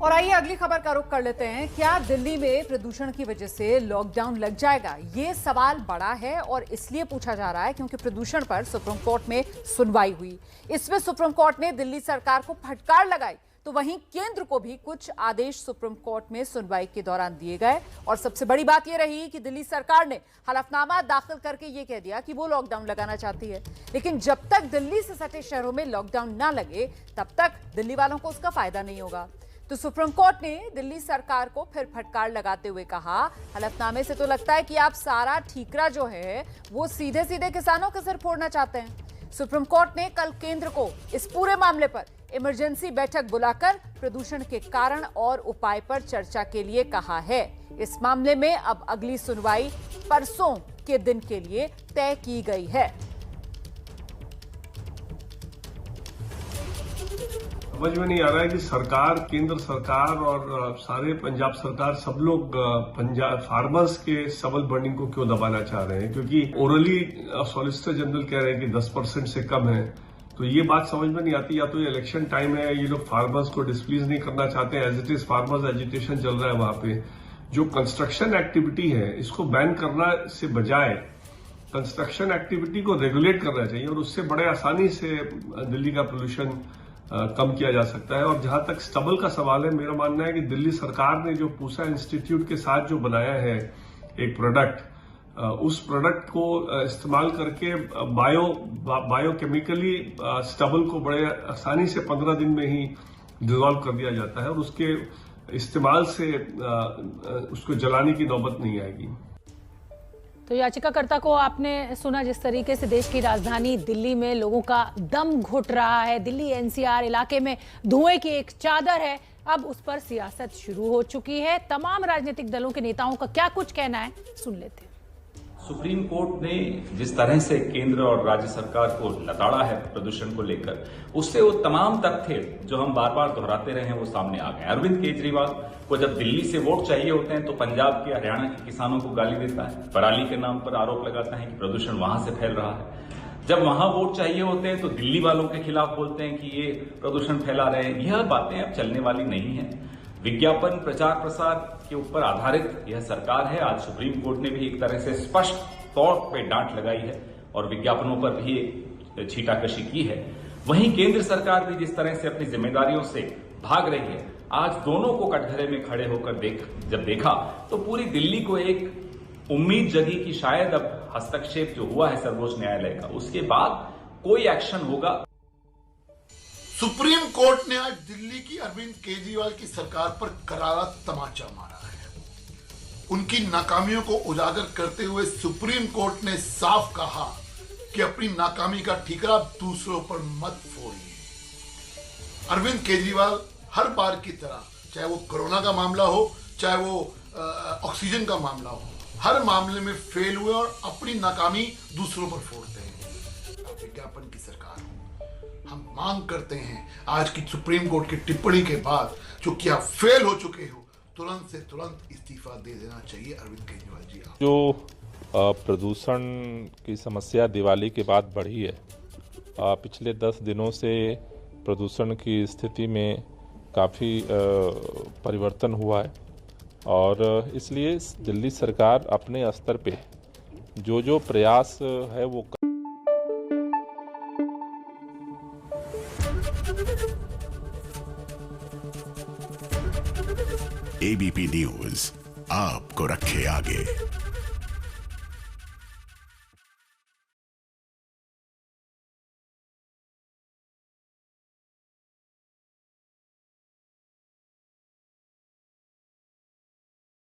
और आइए अगली खबर का रुख कर लेते हैं। क्या दिल्ली में प्रदूषण की वजह से लॉकडाउन लग जाएगा? ये सवाल बड़ा है और इसलिए पूछा जा रहा है क्योंकि प्रदूषण पर सुप्रीम कोर्ट में सुनवाई हुई। इसमें सुप्रीम कोर्ट ने दिल्ली सरकार को फटकार लगाई, तो वहीं केंद्र को भी कुछ आदेश सुप्रीम कोर्ट में सुनवाई के दौरान दिए गए। और सबसे बड़ी बात यह रही कि दिल्ली सरकार ने हलफनामा दाखिल करके यह कह दिया कि वो लॉकडाउन लगाना चाहती है, लेकिन जब तक दिल्ली से सटे शहरों में लॉकडाउन ना लगे तब तक दिल्ली वालों को उसका फायदा नहीं होगा। तो सुप्रीम कोर्ट ने दिल्ली सरकार को फिर फटकार लगाते हुए कहा, हलफनामे से तो लगता है कि आप सारा ठीकरा जो है वो सीधे सीधे किसानों के सिर फोड़ना चाहते हैं। सुप्रीम कोर्ट ने कल केंद्र को इस पूरे मामले पर इमरजेंसी बैठक बुलाकर प्रदूषण के कारण और उपाय पर चर्चा के लिए कहा है। इस मामले में अब अगली सुनवाई परसों के दिन के लिए तय की गई है। समझ में नहीं आ रहा है कि सरकार, केंद्र सरकार और सारे पंजाब सरकार सब लोग पंजाब फार्मर्स के सबल बर्निंग को क्यों दबाना चाह रहे हैं, क्योंकि ओरली सॉलिसिटर जनरल कह रहे हैं कि 10% से कम है। तो ये बात समझ में नहीं आती। या तो ये इलेक्शन टाइम है, ये लोग फार्मर्स को डिस्प्लीज नहीं करना चाहते हैं, as it is farmers agitation चल रहा है। वहां पे जो कंस्ट्रक्शन एक्टिविटी है इसको बैन करना से बजाय कंस्ट्रक्शन एक्टिविटी को रेगुलेट करना चाहिए और उससे बड़े आसानी से दिल्ली का पोल्यूशन कम किया जा सकता है। और जहां तक स्टबल का सवाल है, मेरा मानना है कि दिल्ली सरकार ने जो पूसा इंस्टीट्यूट के साथ जो बनाया है एक प्रोडक्ट, उस प्रोडक्ट को इस्तेमाल करके बायोकेमिकली स्टबल को बड़े आसानी से 15 दिन में ही डिसॉल्व कर दिया जाता है और उसके इस्तेमाल से उसको जलाने की नौबत नहीं आएगी। तो याचिकाकर्ता को आपने सुना, जिस तरीके से देश की राजधानी दिल्ली में लोगों का दम घुट रहा है। दिल्ली एनसीआर इलाके में धुएं की एक चादर है। अब उस पर सियासत शुरू हो चुकी है। तमाम राजनीतिक दलों के नेताओं का क्या कुछ कहना है, सुन लेते हैं। सुप्रीम कोर्ट ने जिस तरह से केंद्र और राज्य सरकार को लताड़ा है प्रदूषण को लेकर, उससे वो तमाम तथ्य जो हम बार बार दोहराते रहे हैं वो सामने आ गए। अरविंद केजरीवाल को जब दिल्ली से वोट चाहिए होते हैं तो पंजाब के, हरियाणा के किसानों को गाली देता है, पराली के नाम पर आरोप लगाता है कि प्रदूषण वहां से फैल रहा है। जब वहां वोट चाहिए होते हैं तो दिल्ली वालों के खिलाफ बोलते हैं कि ये प्रदूषण फैला रहे हैं। यह बातें अब चलने वाली नहीं है। विज्ञापन प्रचार प्रसार के ऊपर आधारित यह सरकार है। आज सुप्रीम कोर्ट ने भी एक तरह से स्पष्ट तौर पे डांट लगाई है और विज्ञापनों पर भी एक छीटाकशी की है। वहीं केंद्र सरकार भी जिस तरह से अपनी जिम्मेदारियों से भाग रही है, आज दोनों को कटघरे में खड़े होकर जब देखा तो पूरी दिल्ली को एक उम्मीद जगी कि शायद अब हस्तक्षेप जो हुआ है सर्वोच्च न्यायालय का, उसके बाद कोई एक्शन होगा। सुप्रीम कोर्ट ने आज दिल्ली की अरविंद केजरीवाल की सरकार पर करारा तमाचा मारा है। उनकी नाकामियों को उजागर करते हुए सुप्रीम कोर्ट ने साफ कहा कि अपनी नाकामी का ठीकरा दूसरों पर मत फोड़िए। अरविंद केजरीवाल हर बार की तरह, चाहे वो कोरोना का मामला हो, चाहे वो ऑक्सीजन का मामला हो, हर मामले में फेल हुए और अपनी नाकामी दूसरों पर फोड़ते हैं। विज्ञापन की सरकार हो। हम मांग करते हैं आज की सुप्रीम कोर्ट की टिप्पणी के बाद, चूंकि आप फेल हो चुके हो, तुरंत से तुरंत इस्तीफा दे देना चाहिए अरविंद केजरीवाल जी। जो प्रदूषण की समस्या दिवाली के बाद बढ़ी है, पिछले 10 दिनों से प्रदूषण की स्थिति में काफ़ी परिवर्तन हुआ है और इसलिए दिल्ली सरकार अपने स्तर पे जो प्रयास है वो एबीपी न्यूज आपको रखे आगे।